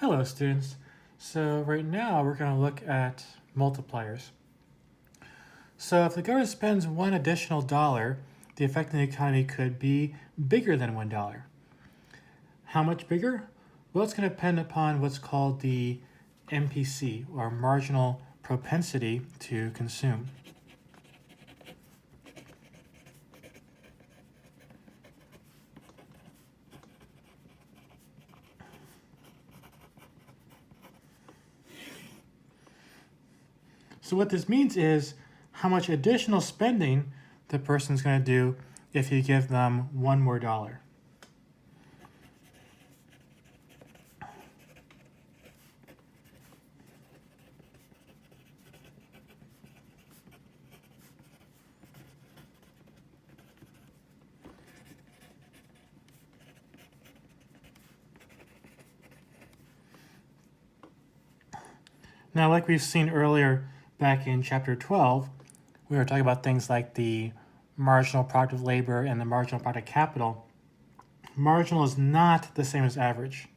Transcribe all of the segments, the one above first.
Hello students. So right now we're going to look at multipliers. So if the government spends one additional dollar, the effect on the economy could be bigger than $1. How much bigger? Well, it's going to depend upon what's called the MPC, or marginal propensity to consume. So what this means is how much additional spending the person's going to do if you give them one more dollar. Now, like we've seen earlier back in chapter 12, we were talking about things like the marginal product of labor and the marginal product of capital. Marginal is not the same as average.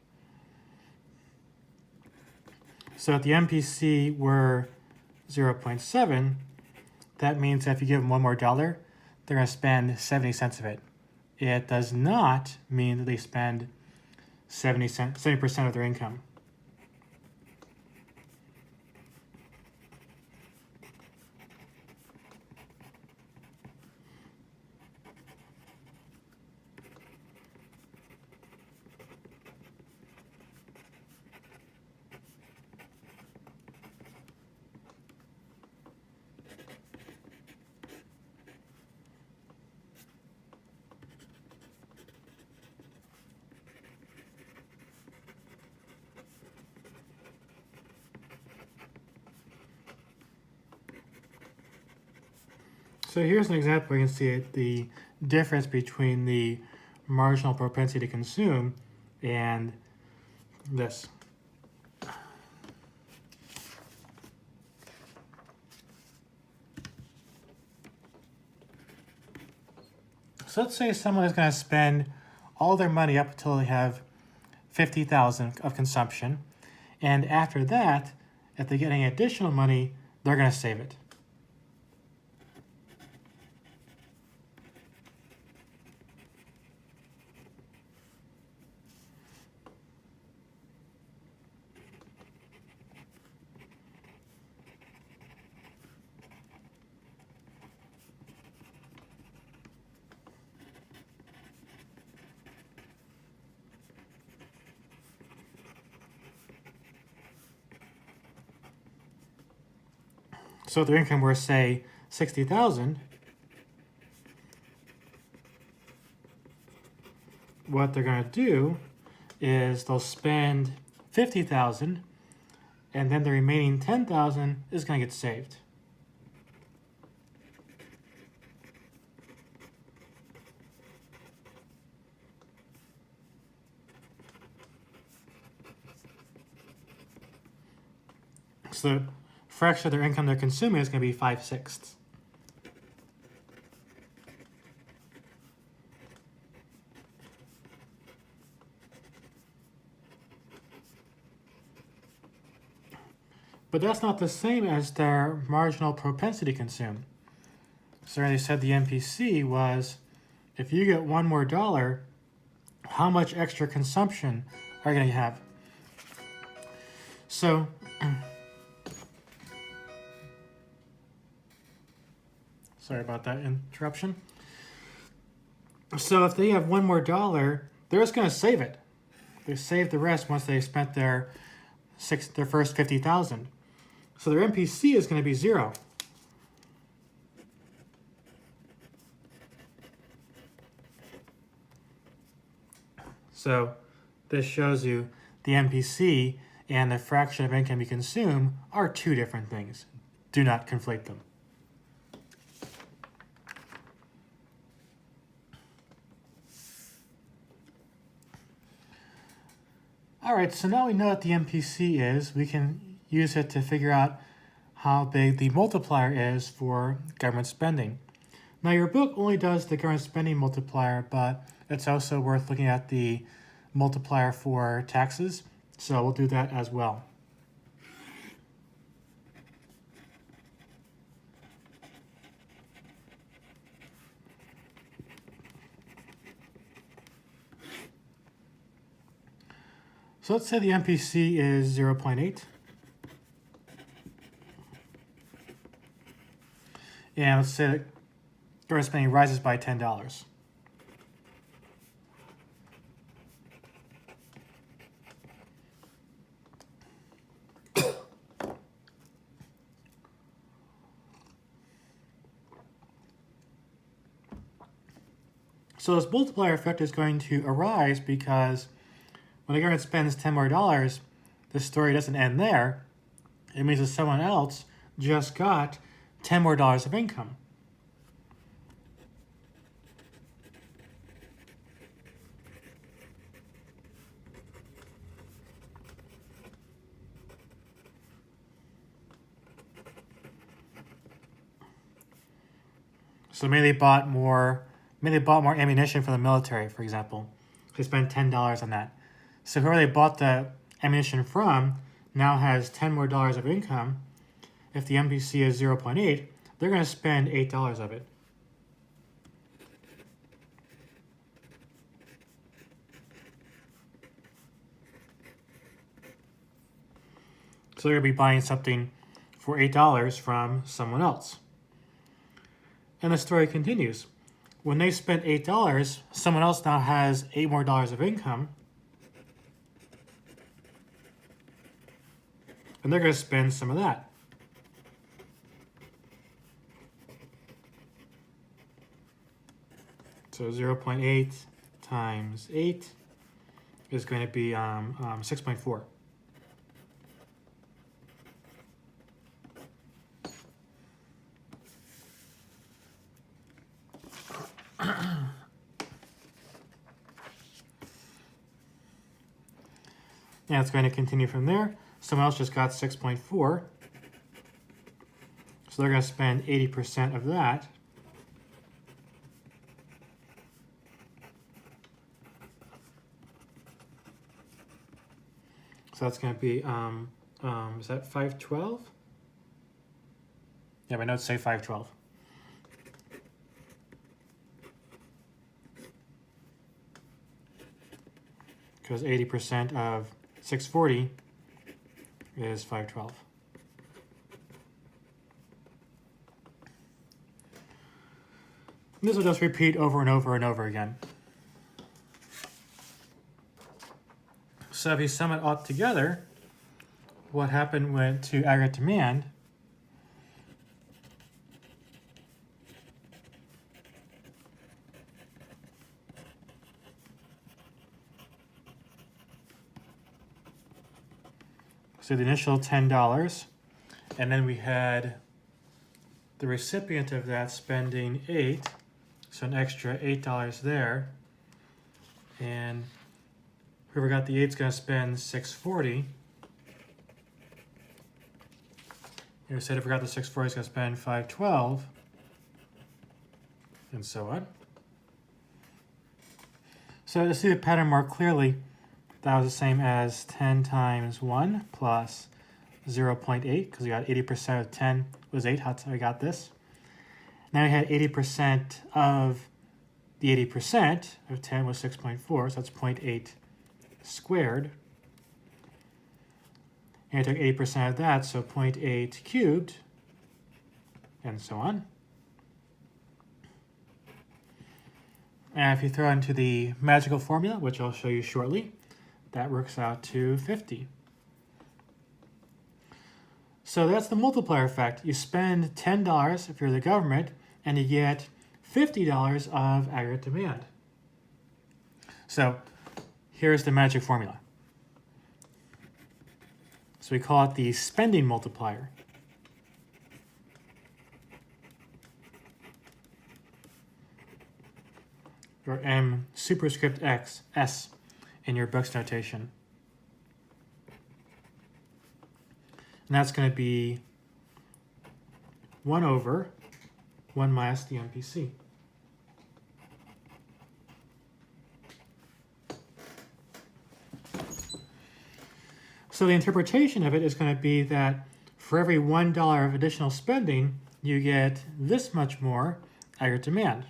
So if the MPC were 0.7, that means that if you give them one more dollar, they're going to spend 70 cents of it. It does not mean that they spend 70% of their income. So here's an example where you can see the difference between the marginal propensity to consume and this. So let's say someone is going to spend all their money up until they have $50,000 of consumption, and after that, if they get any additional money, they're going to save it. So if their income were, say, $60,000, what they're going to do is they'll spend $50,000, and then the remaining $10,000 is going to get saved. So the fraction of their income they're consuming is going to be 5/6. But that's not the same as their marginal propensity to consume. So they said the MPC was, if you get one more dollar, how much extra consumption are you going to have? So sorry about that interruption. So if they have one more dollar, they're just going to save it. They save the rest once they spent their first 50,000. So their MPC is going to be 0. So this shows you the MPC and the fraction of income you consume are two different things. Do not conflate them. All right, so now we know what the MPC is. We can use it to figure out how big the multiplier is for government spending. Now, your book only does the government spending multiplier, but it's also worth looking at the multiplier for taxes. So we'll do that as well. So let's say the MPC is 0.8. And let's say that government spending rises by $10. So this multiplier effect is going to arise because when the government spends $10 more, the story doesn't end there. It means that someone else just got $10 more of income. So maybe they bought more ammunition for the military, for example. They spent $10 on that. So whoever they bought the ammunition from now has $10 more of income. If the MPC is 0.8, they're going to spend $8 of it. So they're going to be buying something for $8 from someone else. And the story continues. When they spent $8, someone else now has $8 more of income. And they're going to spend some of that. So 0.8 times 8 is going to be 6.4. And it's going to continue from there. Someone else just got 6.4. So they're going to spend 80% of that. So that's going to be, is that 512? Yeah, my notes say 512. Because 80% of 640 is 512. This will just repeat over and over and over again. So if you sum it all together, what happened went to aggregate demand. So the initial $10, and then we had the recipient of that spending $8, so an extra $8 there, and whoever got the 8 is going to spend $640. You said if we got the 640, it's going to spend $512, and so on. So to see the pattern more clearly, that was the same as 10 times 1 plus 0.8, because we got 80% of 10 was 8. That's how we got this. Now we had 80% of the 80% of 10 was 6.4, so that's 0.8 squared. And I took 80% of that, so 0.8 cubed, and so on. And if you throw into the magical formula, which I'll show you shortly, that works out to 50. So that's the multiplier effect. You spend $10 if you're the government, and you get $50 of aggregate demand. So here's the magic formula. So we call it the spending multiplier. Or M superscript X, S, in your book's notation. And that's going to be 1 over 1 minus the MPC. So the interpretation of it is going to be that for every $1 of additional spending, you get this much more aggregate demand.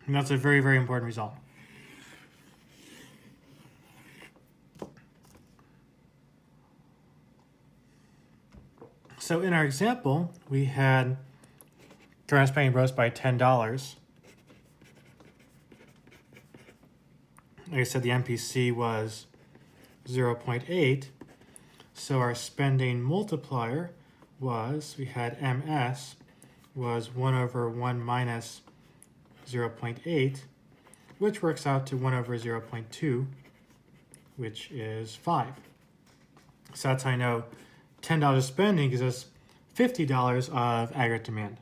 And that's a very, very important result. So in our example, we had current spending rose by $10. Like I said, the MPC was 0.8. So our spending multiplier was, we had MS was 1 over 1 minus 0.8, which works out to 1 over 0.2, which is 5. So that's how I know $10 of spending gives us $50 of aggregate demand.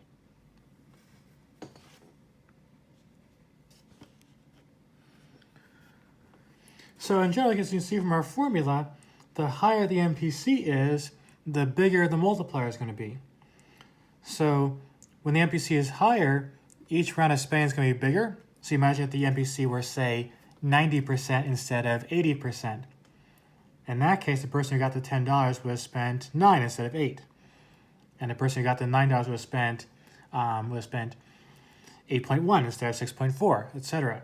So in general, as you can see from our formula, the higher the MPC is, the bigger the multiplier is going to be. So when the MPC is higher, each round of spending is going to be bigger. So imagine if the MPC were, say, 90% instead of 80%. In that case, the person who got the $10 would have spent 9 instead of 8. And the person who got the $9 would have spent 8.1 instead of 6.4, etc.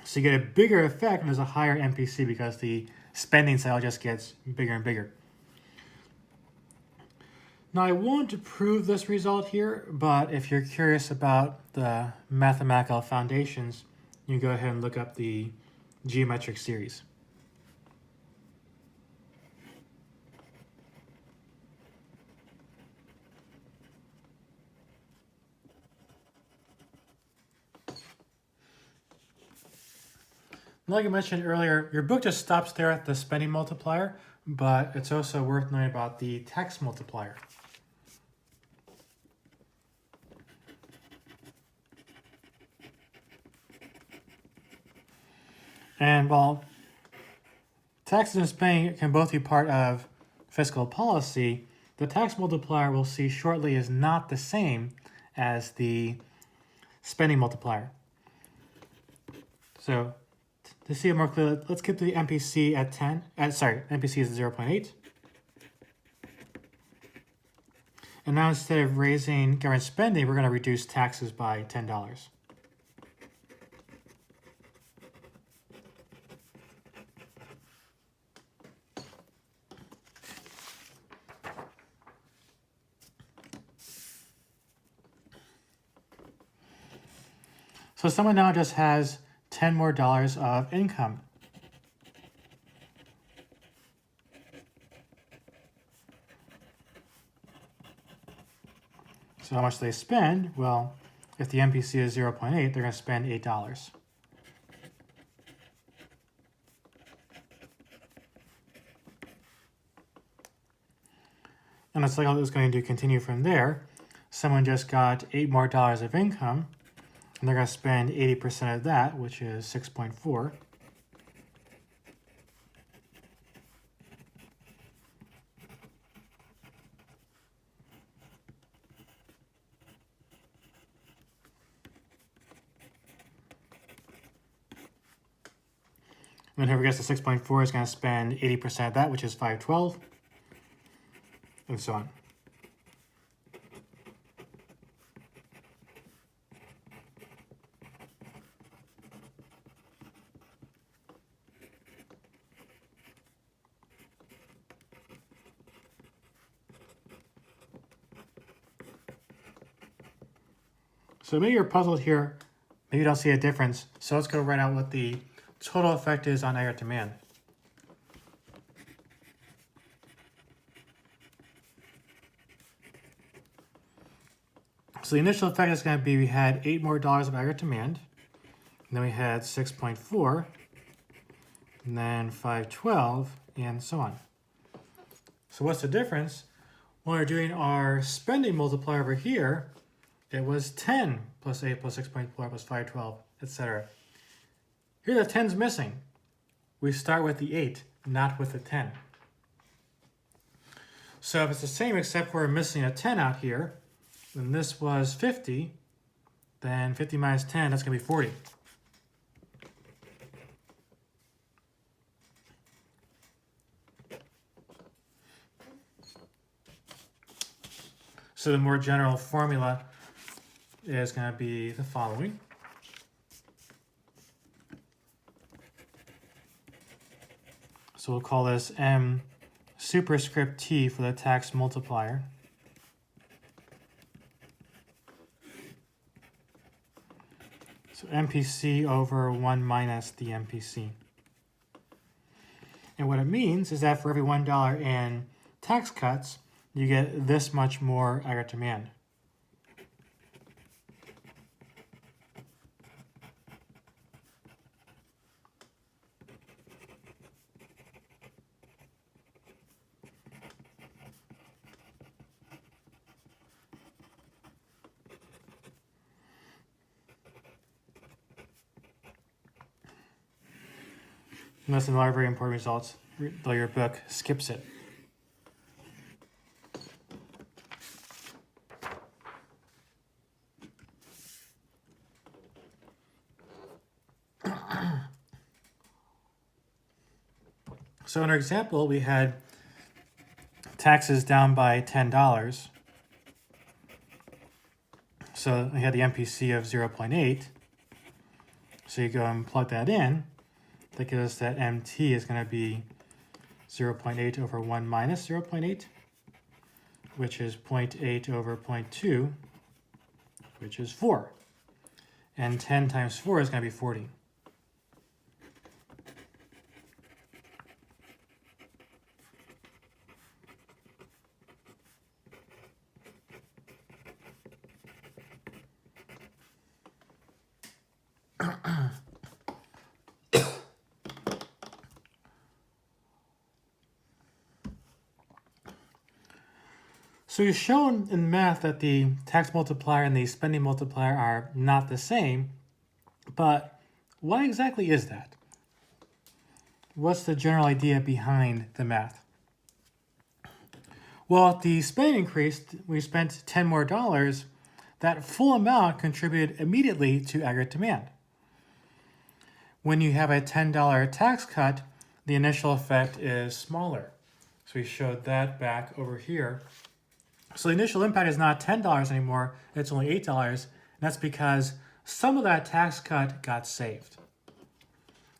So you get a bigger effect when there's a higher MPC because the spending cycle just gets bigger and bigger. Now I want to prove this result here, but if you're curious about the mathematical foundations, you can go ahead and look up the geometric series. Like I mentioned earlier, your book just stops there at the spending multiplier, but it's also worth knowing about the tax multiplier. And while taxes and spending can both be part of fiscal policy, the tax multiplier we'll see shortly is not the same as the spending multiplier. So to see it more clearly, let's keep the MPC at 10. MPC is 0.8. And now instead of raising government spending, we're going to reduce taxes by $10. So someone now just has $10 more of income. So how much do they spend? Well, if the MPC is 0.8, they're going to spend $8. And the cycle is going to continue from there. Someone just got $8 more of income, and they're going to spend 80% of that, which is 6.4. And then whoever gets to 6.4 is going to spend 80% of that, which is 512, and so on. So maybe you're puzzled here, maybe you don't see a difference. So let's go write out what the total effect is on aggregate demand. So the initial effect is going to be we had $8 more of aggregate demand, and then we had 6.4, and then 512, and so on. So what's the difference? When we're doing our spending multiplier over here, it was 10 plus 8 plus 6.4 plus 512, etc. Here the 10's missing. We start with the 8, not with the 10. So if it's the same except we're missing a 10 out here, then this was 50, then 50 minus 10, that's going to be 40. So the more general formula is going to be the following. So we'll call this M superscript T for the tax multiplier. So MPC over 1 minus the MPC. And what it means is that for every $1 in tax cuts, you get this much more aggregate demand. And that's another very important result, though your book skips it. So in our example, we had taxes down by $10. So we had the MPC of 0.8. So you go and plug that in. That gives us that MT is going to be 0.8 over 1 minus 0.8, which is 0.8 over 0.2, which is 4. And 10 times 4 is going to be 40. So you've shown in math that the tax multiplier and the spending multiplier are not the same, but what exactly is that? What's the general idea behind the math? Well, if the spending increased, we spent $10 more, that full amount contributed immediately to aggregate demand. When you have a $10 tax cut, the initial effect is smaller. So we showed that back over here. So the initial impact is not $10 anymore, it's only $8, and that's because some of that tax cut got saved.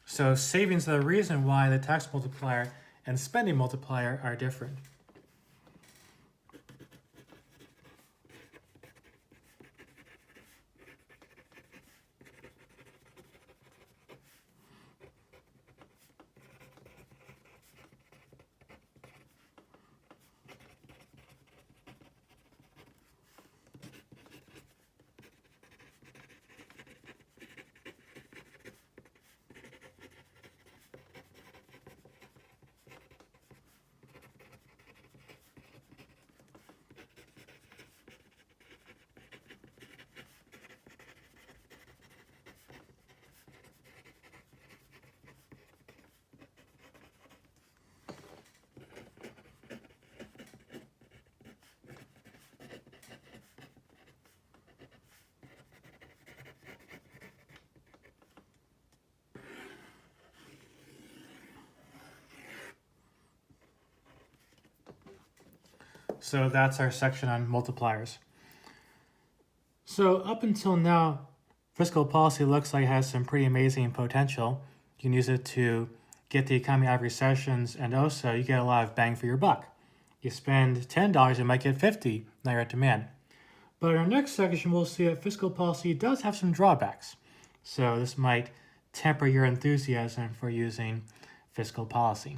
So savings are the reason why the tax multiplier and spending multiplier are different. So that's our section on multipliers. So up until now, fiscal policy looks like it has some pretty amazing potential. You can use it to get the economy out of recessions, and also you get a lot of bang for your buck. You spend $10, you might get 50, now you're at demand. But in our next section, we'll see that fiscal policy does have some drawbacks. So this might temper your enthusiasm for using fiscal policy.